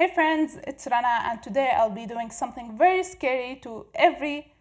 Hey friends, it's Rana, and today I'll be doing something very scary to every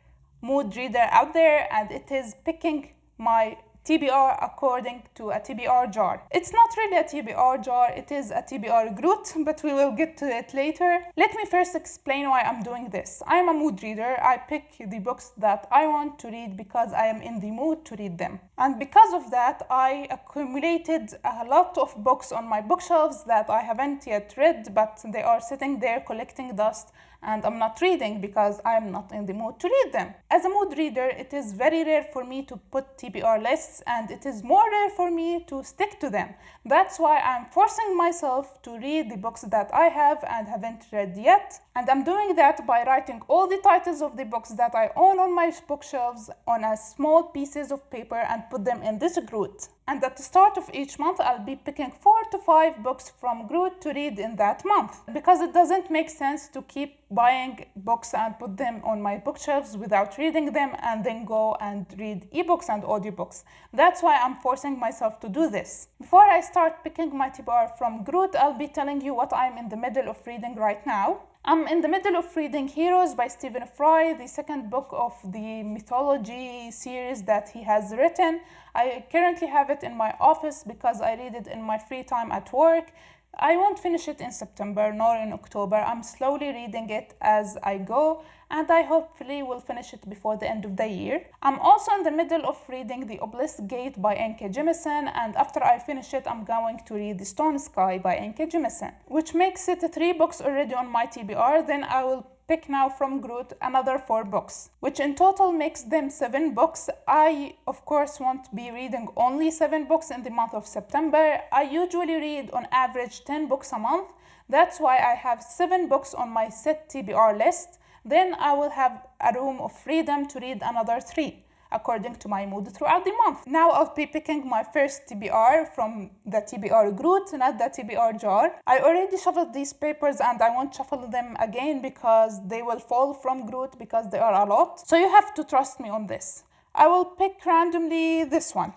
mood reader out there, and it is picking my TBR according to a TBR jar. It's not really a TBR jar, it is a TBR Groot, but we will get to it later. Let me first explain why I'm doing this. I'm a mood reader. I pick the books that I want to read because I am in the mood to read them. And because of that, I accumulated a lot of books on my bookshelves that I haven't yet read, but they are sitting there collecting dust, and I'm not reading because I'm not in the mood to read them. As a mood reader, it is very rare for me to put TBR lists, and it is more rare for me to stick to them. That's why I'm forcing myself to read the books that I have and haven't read yet. And I'm doing that by writing all the titles of the books that I own on my bookshelves on a small pieces of paper and put them in this Groot. And at the start of each month, I'll be picking 4 to 5 books from Groot to read in that month. Because it doesn't make sense to keep buying books and put them on my bookshelves without reading them and then go and read ebooks and audiobooks. That's why I'm forcing myself to do this. Before I start picking my TBR from Groot, I'll be telling you what I'm in the middle of reading right now. I'm in the middle of reading Heroes by Stephen Fry, the second book of the mythology series that he has written. I currently have it in my office because I read it in my free time at work. I won't finish it in September nor in October. I'm slowly reading it as I go, and I hopefully will finish it before the end of the year. I'm also in the middle of reading The Obelisk Gate by N.K. Jemisin, and after I finish it, I'm going to read The Stone Sky by N.K. Jemisin, which makes it 3 books already on my TBR. Then I will pick now from Groot another 4 books, which in total makes them 7 books. I, of course, won't be reading only 7 books in the month of September. I usually read on average 10 books a month. That's why I have 7 books on my set TBR list. Then I will have a room of freedom to read another 3, according to my mood throughout the month. Now I'll be picking my first TBR from the TBR Groot, not the TBR jar. I already shuffled these papers and I won't shuffle them again because they will fall from Groot because there are a lot. So you have to trust me on this. I will pick randomly this one.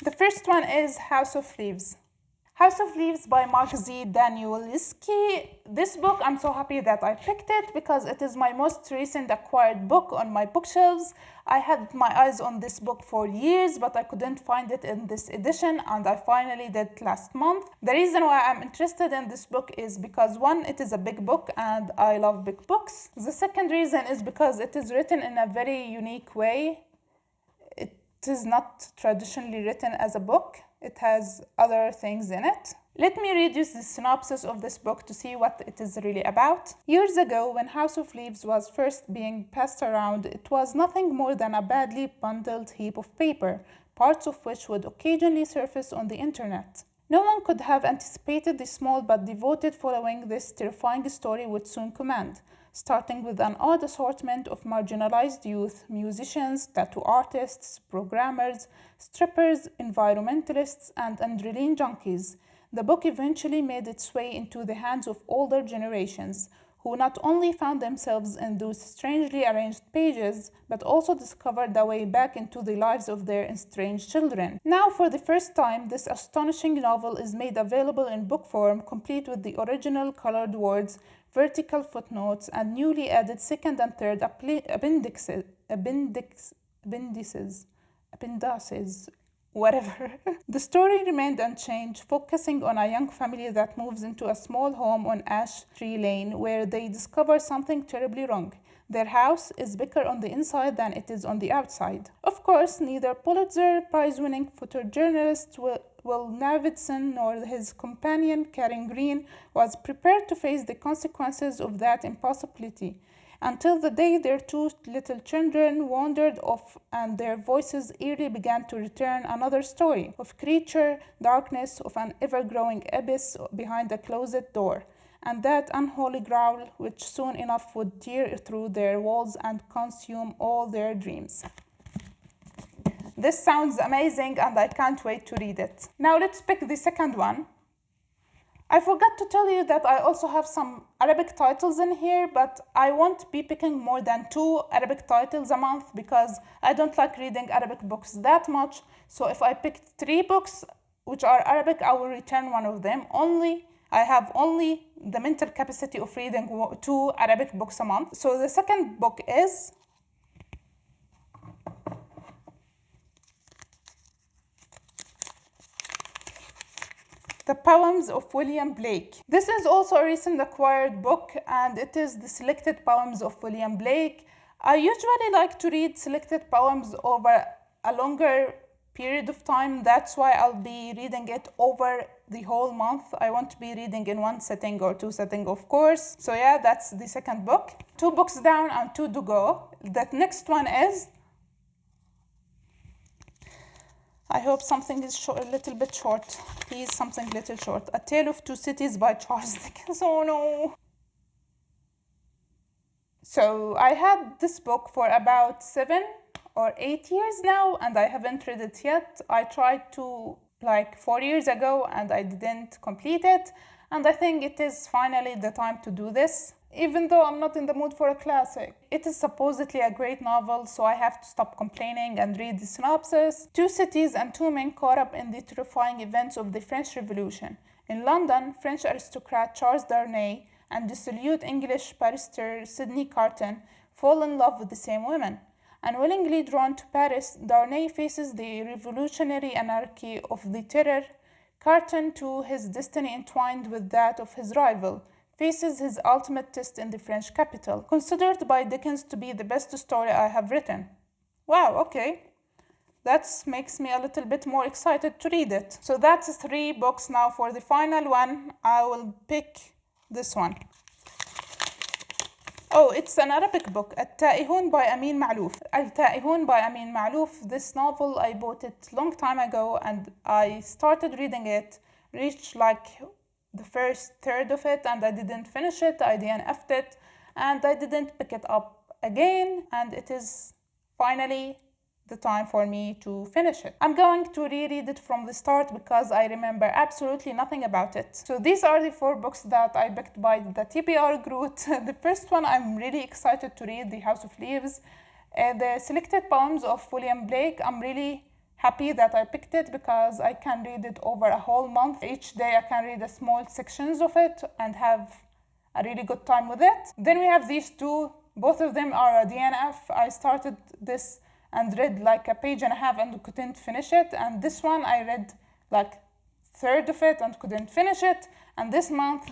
The first one is House of Leaves. House of Leaves by Mark Z. Danielewski. This book, I'm so happy that I picked it because it is my most recent acquired book on my bookshelves. I had my eyes on this book for years, but I couldn't find it in this edition, and I finally did last month. The reason why I'm interested in this book is because 1, it is a big book and I love big books. The second reason is because it is written in a very unique way. It is not traditionally written as a book. It has other things in it. Let me read you the synopsis of this book to see what it is really about. Years ago, when House of Leaves was first being passed around, it was nothing more than a badly bundled heap of paper, parts of which would occasionally surface on the internet. No one could have anticipated the small but devoted following this terrifying story would soon command, starting with an odd assortment of marginalized youth, musicians, tattoo artists, programmers, strippers, environmentalists, and adrenaline junkies. The book eventually made its way into the hands of older generations, who not only found themselves in those strangely arranged pages, but also discovered a way back into the lives of their estranged children. Now, for the first time, this astonishing novel is made available in book form, complete with the original colored words, vertical footnotes, and newly added second and third appendices, whatever. The story remained unchanged, focusing on a young family that moves into a small home on Ash Tree Lane where they discover something terribly wrong. Their house is bigger on the inside than it is on the outside. Of course, neither Pulitzer Prize-winning photojournalist Will Navidson nor his companion Karen Green was prepared to face the consequences of that impossibility, until the day their 2 little children wandered off and their voices eerily began to return another story of creature, darkness, of an ever-growing abyss behind a closet door, and that unholy growl which soon enough would tear through their walls and consume all their dreams. This sounds amazing and I can't wait to read it. Now let's pick the second one. I forgot to tell you that I also have some Arabic titles in here, but I won't be picking more than 2 Arabic titles a month because I don't like reading Arabic books that much. So if I picked 3 books, which are Arabic, I will return one of them. I have only the mental capacity of reading 2 Arabic books a month. So the second book is The Poems of William Blake. This is also a recent acquired book, and it is the selected poems of William Blake. I usually like to read selected poems over a longer period of time. That's why I'll be reading it over the whole month. I want to be reading in 1 sitting or 2 sitting, of course. So yeah, that's the second book. 2 books down and 2 to go. The next one is, I hope something is a little bit short. Please, something little short. A Tale of Two Cities by Charles Dickens. Oh no. So I had this book for about 7 or 8 years now, and I haven't read it yet. I tried to like 4 years ago and I didn't complete it. And I think it is finally the time to do this, even though I'm not in the mood for a classic. It is supposedly a great novel, so I have to stop complaining and read the synopsis. 2 cities and 2 men caught up in the terrifying events of the French Revolution. In London, French aristocrat Charles Darnay and dissolute English barrister Sidney Carton fall in love with the same woman. Unwillingly drawn to Paris, Darnay faces the revolutionary anarchy of the terror. Carton, to his destiny entwined with that of his rival, faces his ultimate test in the French capital, considered by Dickens to be the best story I have written. Wow, okay. That makes me a little bit more excited to read it. So that's 3 books now. For the final one, I will pick this one. Oh, it's an Arabic book, Al-Taihun by Amin Ma'louf. Al-Taihun by Amin Ma'louf. This novel, I bought it long time ago and I started reading it, reached like the first third of it and I didn't finish it. I DNF'd it and I didn't pick it up again, and it is finally the time for me to finish it. I'm going to reread it from the start because I remember absolutely nothing about it. So these are the 4 books that I picked by the TBR group. The first one I'm really excited to read, The House of Leaves. The selected poems of William Blake, I'm really happy that I picked it because I can read it over a whole month. Each day I can read a small sections of it and have a really good time with it. Then we have these 2, both of them are a DNF. I started this and read like a page and a half and couldn't finish it. And this one I read like third of it and couldn't finish it. And this month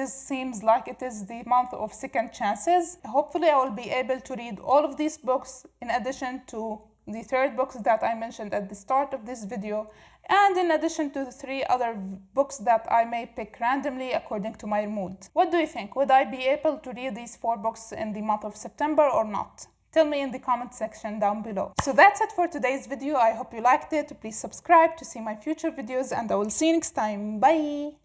seems like it is the month of second chances. Hopefully I will be able to read all of these books in addition to the 3rd books that I mentioned at the start of this video, and in addition to the 3 other books that I may pick randomly according to my mood. What do you think? Would I be able to read these 4 books in the month of September or not? Tell me in the comment section down below. So that's it for today's video. I hope you liked it. Please subscribe to see my future videos and I will see you next time. Bye!